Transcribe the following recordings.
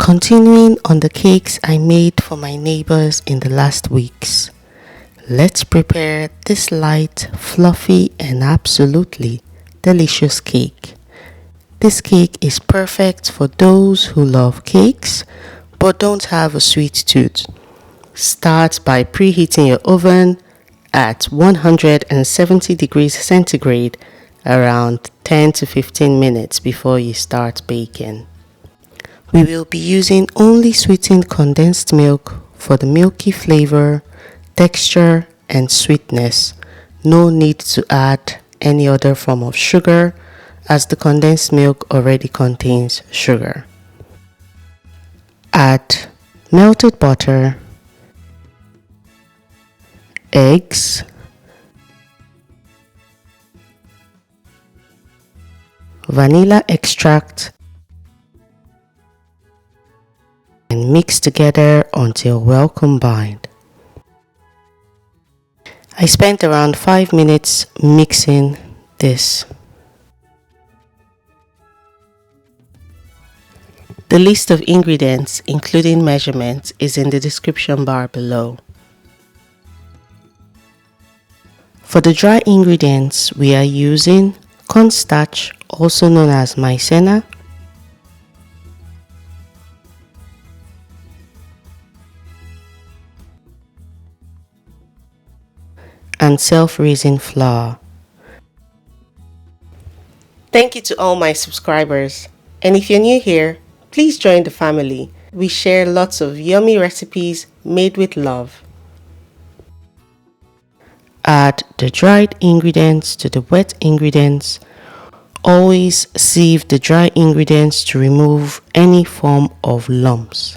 Continuing on the cakes I made for my neighbors in the last weeks, let's prepare this light, fluffy and absolutely delicious cake. This cake is perfect for those who love cakes but don't have a sweet tooth. Start by preheating your oven at 170 degrees centigrade around 10 to 15 minutes before you start baking. We will be using only sweetened condensed milk for the milky flavor, texture and sweetness. No need to add any other form of sugar as the condensed milk already contains sugar. Add melted butter, eggs, vanilla extract and mix together until well combined. I spent around 5 minutes mixing this. The list of ingredients, including measurements, is in the description bar below. For the dry ingredients, we are using cornstarch, also known as maizena, and self-raising flour. Thank you to all my subscribers, and if you're new here, please join the family. We share lots of yummy recipes made with love. Add the dried ingredients to the wet ingredients. Always sieve the dry ingredients to remove any form of lumps.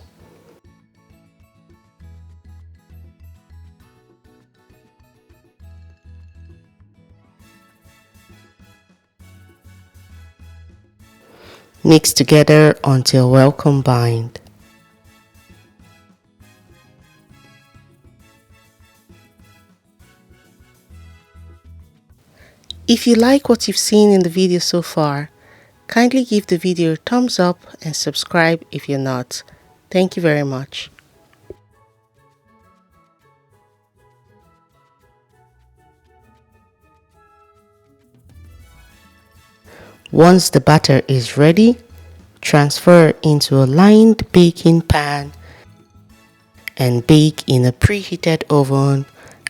Mix together until well combined. If you like what you've seen in the video so far, kindly give the video a thumbs up and subscribe if you're not. Thank you very much. Once the batter is ready, transfer into a lined baking pan and bake in a preheated oven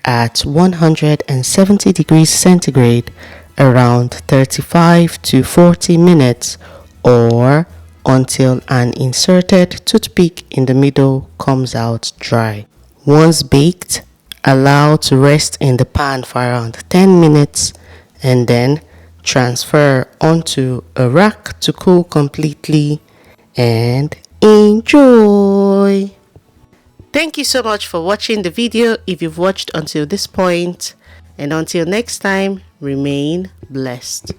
at 170 degrees centigrade around 35 to 40 minutes or until an inserted toothpick in the middle comes out dry. Once baked, allow to rest in the pan for around 10 minutes and then transfer onto a rack to cool completely and enjoy. Thank you so much for watching the video if you've watched until this point, and until next time, remain blessed.